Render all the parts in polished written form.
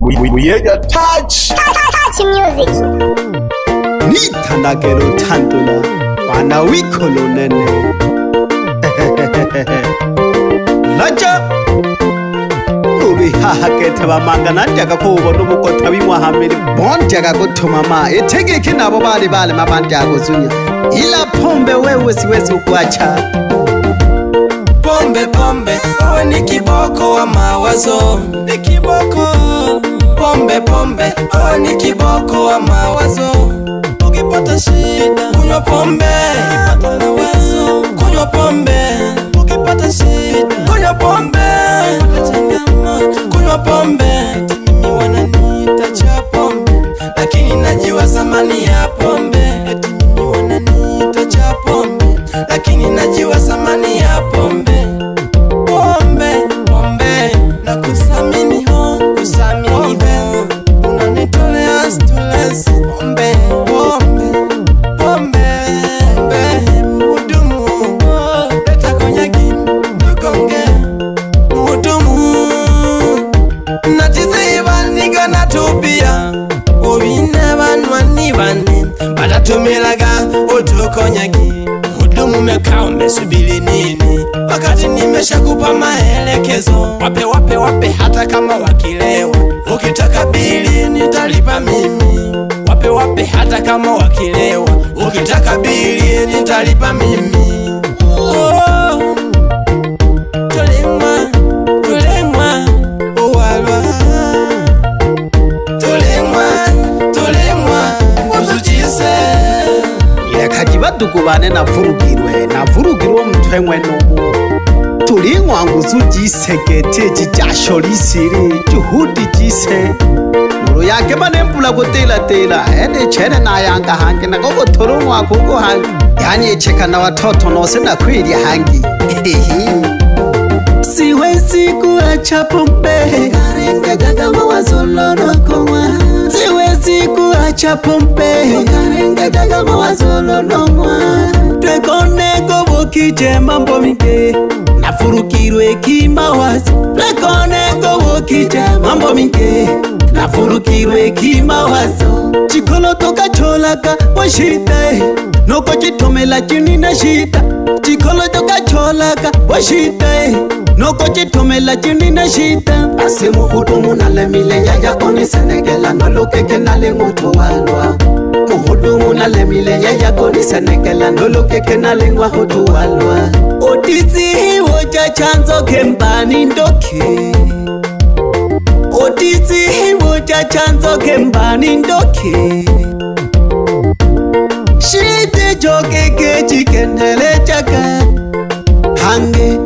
We hear your touch music. Nithandakelo thandula wana wikholo nene laja ubi hahakethe bamanga nandyaka ko ubona ubukotha bimwahamile bondyaga kuthuma ma ethekeke nabo bali mabandyako zunya ila pombe wewe siwezi ukwacha pombe wewe ni kiboko wa mawazo ni kiboko pombe wewe ni kiboko wa mawazo ukipata shida kunywa pombe ukipata mawazo kunywa pombe ukipata shida kunywa pombe kunywa pombe mimi wananiita cha pombe lakini najua zamani ya pombe mimi wananiita cha pombe lakini najua zamani ya pombe na kusamini ho unanitolea stress pombe mudumu leta konyagi nigonge mudumu natiziva niga natupia obina banwa ni bane batatumelaga utukonyagi mudumu mekao mesubili nini wakati nimeshakupa maelekezo wape hata kama wakilewa ukitaka bili nitalipa mimi wape hata kama wakilewa ukitaka bili nitalipa mimi tolemwa uwalwa tolemwa uzujise kajibatukubane navurugirwe mutwengwe nomu tulingwangu zujisegete jijasho lisiri juhudi jise nuru yake manembula kutela ene chene nayanga hangi nakokotolongwa kuko hangi yani echeka na watoto nose nakwili hangi siwezi kuacha pombe karenga mawazo lolokowa siwezi kuacha pombe karenga mawazo lolokowa twekoneko bokije mambo mingi nafurukirwe kimawazo twekoneko bokije mambo mingi nafurukirwe kimawazo chikolo tokacholaka washita noko chitomela chini na shita chikolo tokacholaka washita noko chitomela chini na shita ase muhudumu nalemile yayakoni senekela nolokeke nale mutu walwa muhudumu nalemile yayakoni senekela nolokeke nale mutu walwa otisi hiwo cha chanzo kembani ndoke otisi hiwo cha chanzo kembani ndoke shite jokeke chikendele chaka hange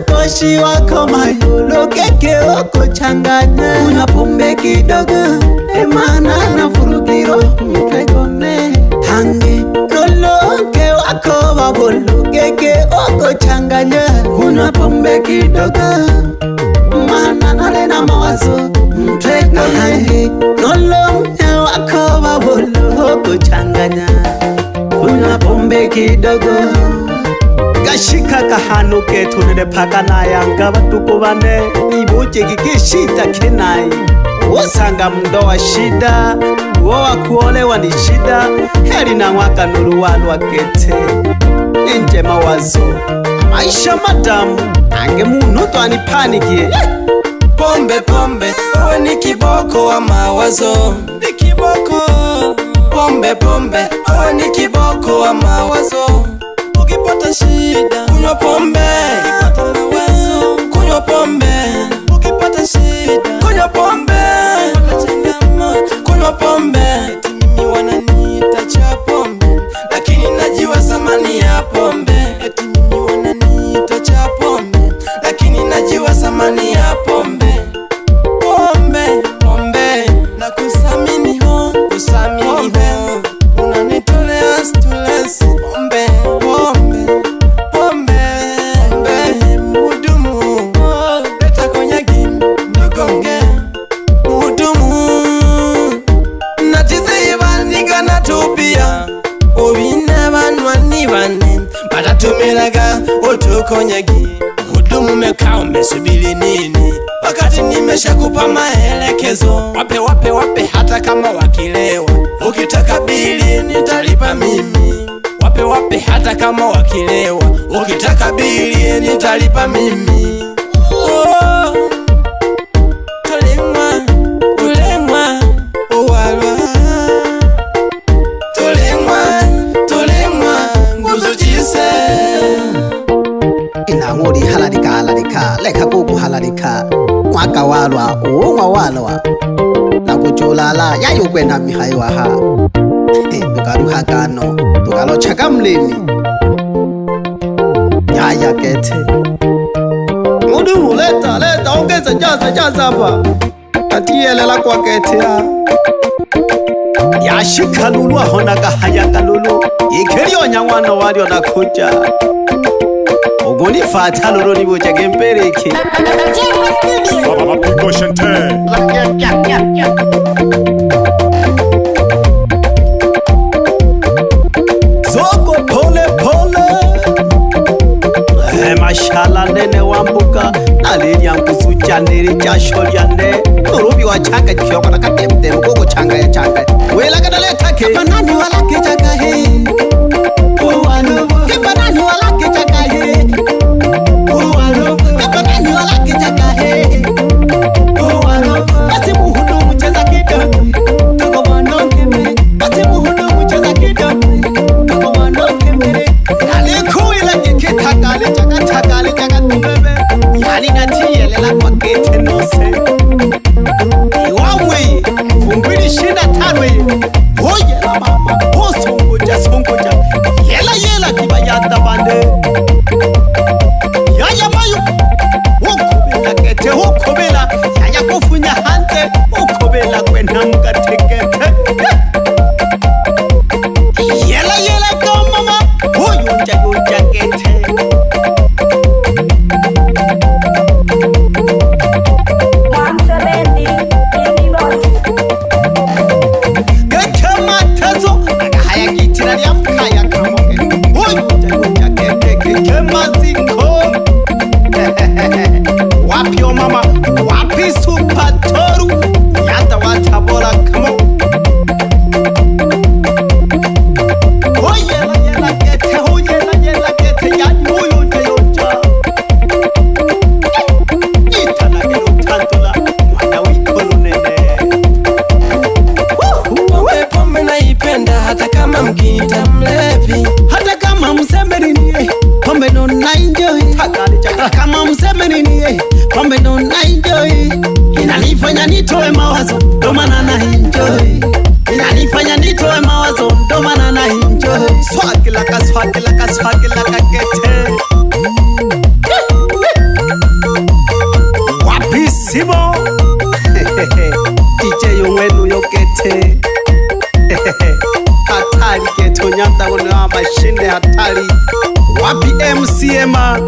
koshi wako mayolo keke oko changanya una pombe kidogo emana na furugiro mtegone hange ke wako babolo keke oko changanya una pombe kidogo mana nale na mawazo mtegone hange ke wako babolo oko changanya una pombe kidogo gashika kahanu ketu nene paka nayanga batukubane ibuche kikishita kenai wosanga mndoa shida wowa kuolewa ni shida heri na mwaka nuruwalwa kete nje mawazo maisha madamu ange munuto anipanikie pombe wewe ni kiboko wa mawazo ni kiboko pombe wewe ni kiboko wa mawazo ukipata shida kunywa pombe ukipata mawazo kunywa pombe ukipata shida kunywa pombe kunywa pombe mimi wananiita cha pombe lakini najua zamani ya pombe eti mimi wananiita cha pombe lakini najua zamani ya pombe na kusamini ho unanitolea stress pombe mudumu leta konyagi nigonge mudumu natiziva niga natupia obina banwa ni bane batatumelaga utukonyagi mudumu mekao mesubili nini wakati nimeshakupa maelekezo. Wape wape wape hata kama wakilewa, ukitaka bili nitalipa mimi. Wape wape hata kama wakilewa, ukitaka bili nitalipa mimi. Oh, tolemwa ulemwa uwalwa, tolemwa nguzo jise. Inanguri halalika leka kuku halalika mwaka walwa uumwa walwa na kuchulala yayukwena mihaiwa ha tukaruha gano tukalochaka mlimi yaya kete mudu leta ongeza jaza hapa atielela kwa kete yashika lulu ahonaga hayaka lulu ikeliyo nyangwana walio nakuja ogoni fata lulu nibuja gempereke Mapigo Shente. Zoko pole mashallah nene wambuka naleli yanguzu janere jasho lyane nurubi wachanga chiyoko na katemte mgogo changa ya changa wela kadale take kapanani wala kichaka he kapanani wala kichaka he kapanani wala kichaka he basi muhudu mcheza kidogo togo wanokeme basi muhudu mcheza kidogo togo wanokeme alikuila kikitakale chakatakale chakatubebe yani natielela kwa kete nose iwamwe fumbili shina tarwe oye la mama songoja yela kiba yata bande yaya mayu ukobela kete ukobela yaya kufunya hante ukobela kwena mukatekete yela kwa mama uyunja kete Wapio mama, wapi supatoru yata watabora kamo Oyela kete ya yonja Itana gelo tantula mwana wikonu nene Pombe naipenda hata kama mkiniita mlevi, hata kama mseme nini pombe ndo naenjoy hata kama mseme nini pombe ndo naenjoy inanifanya nitoe mawazo ndo maana na enjoy inanifanya nitoe mawazo ndo maana na enjoy swagila kete wapi simo DJ yongwenu yokete hatari keto nyanda kuna mashine hatari wapi MCMA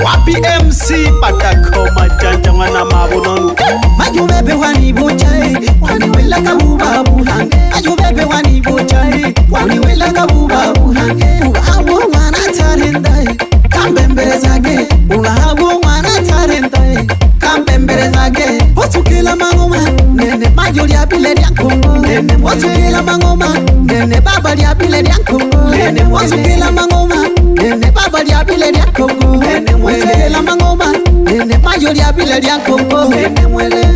wapi MC patako majanja mwana mabunonu majubebe wanibuchai waniwela kabubabu hange majubebe wanibuchai waniwela kabubabu hange ubabu mwana tarendai kambembele zake ubabu mwana tarendai kambembele zake otukila mangoma nene majuli abile lya Kongo nene otukila mangoma nene baba lya abile lya Kongo nene otukila mangoma nene baba lya abile lya Kongo nene otukila mangoma nene majuli abile lya Kongo nene mwele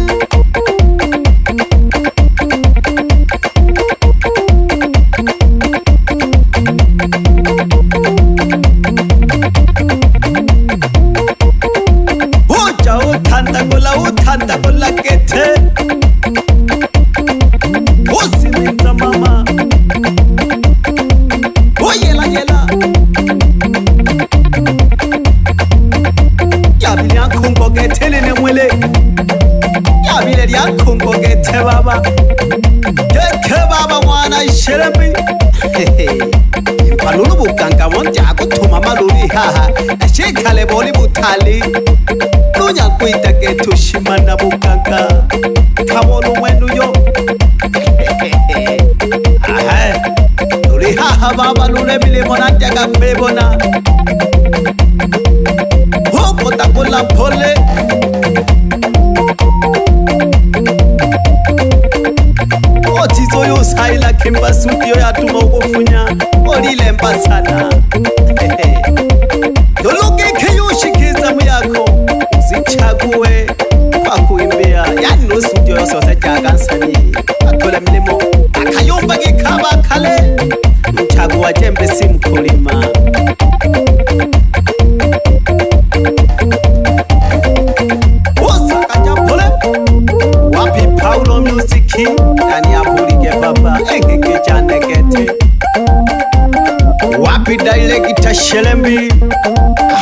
utanda kola kete usilinza mama oyela yabili yankungo kete nene mwele yabili yankungo kete baba keke baba mwana isherembi Palulu bukanga monja kutuma maluri haha ashikale boli butali Nunya kuita ke tushimana bukanga Kabolu wenu yo Nuri haha baba lule bile monanja ka kwebona Hoko pola pole otizo yo saila kemba studio ya tuma ukufunya olile mpasana doloke keyushikiza muyako uzichaguwe kwakuimbea yani no studio yosose jakansani atole mlimo akayomba gikaba kale mchaguwa jembe simkulima Paulo Music ndani ya Burige Baba engeke chanekete wapi dialect shelembi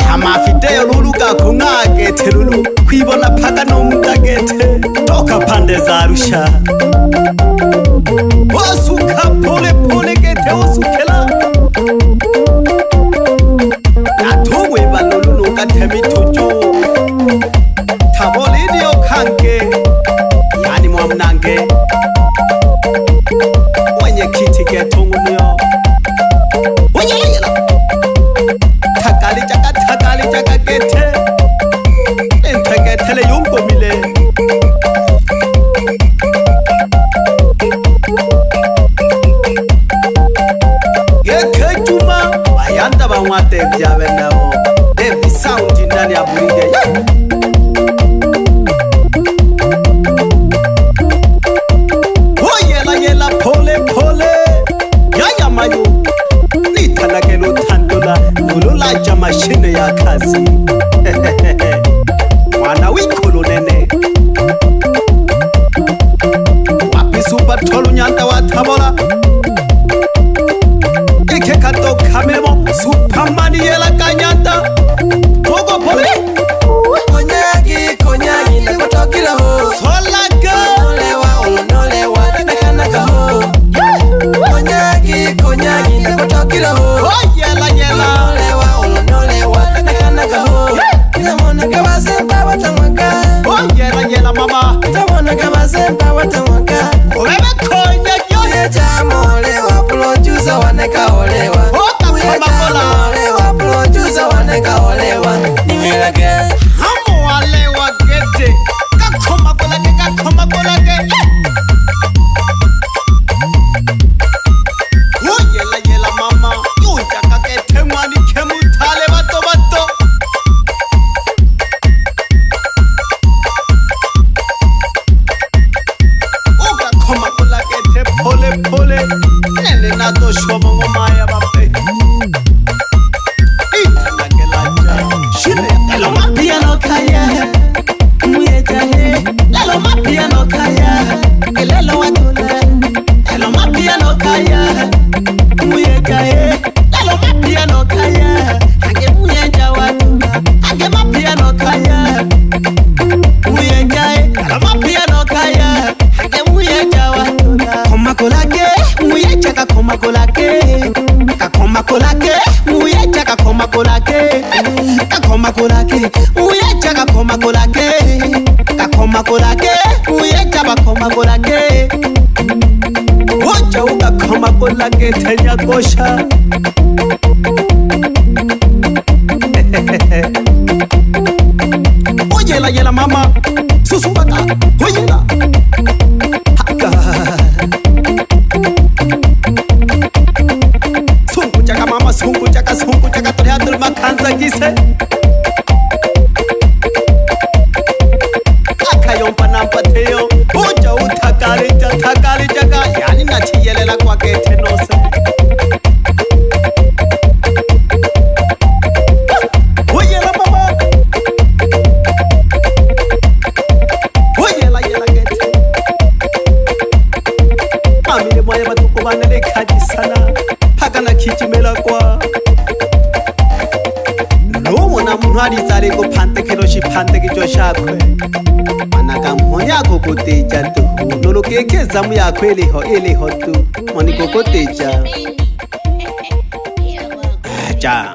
hama fideo lulu kakungakete lulu kwibona paka no mutagete toka pande za Arusha osuka pole pole gete osukela atugwe balulu nukatemi tuju taboli dio kange yani mwamnange mwenye kiti getungumyo wenyela takali chaka gete entegetele yungomile geke juma bayanda bamwate byabenabo Devi sound ndani ya Burige yela pole pole yaya mayo nitanakelo tandola ulula jama shine ya kazi mwana wikolo nene wapi super tolu nyanda watabola ike kato kamemo superman yela kanyanda togo pole konyagi nakotokila ho solaga konyagi nakotokila ho yela Tamona kabazemba watamwaka yela mama Tamona kabazemba watamwaka Olebe konyagi Yejamolewa producer wanekaolewa Yejamolewa producer wanekaolewa Nimelage Hamu walewa gete kakoma kolage yela mama yujaka gete mwani kemutale bato ukakoma kolagete pole pole nene nato shomo ngomaya bape itanagelaja shine lelo mapiano kaya muyejahe lelo mapiano kaya elelo watula lelo mapiano kaya muyejahe lelo mapiano kaya age muyeja watula age mapiano kaya muyejahe lelo mapiano kaya age muyeja watula koma kolage muyeja kakoma kolage muyeja kakoma kolage muyeja kakoma kolage muyeja bakoma kolage Oja ukakoma kolage tenya kosha Oyela mama susubaka oyela haka sungu chaka mama sungu chaka toreatul makanza gise akayompa nampateo oja utakali chaka yani nachiyelela kwa gete nose oyela mama oyela gete amile moya batuko banele kaji sana paka na kichimela kwa Numu na munwari zare ko phante keroshi phante ki joshakwe manaka mhonya ko koteja tu nolo keke zamu yakho ele ho tu moni ko koteja ja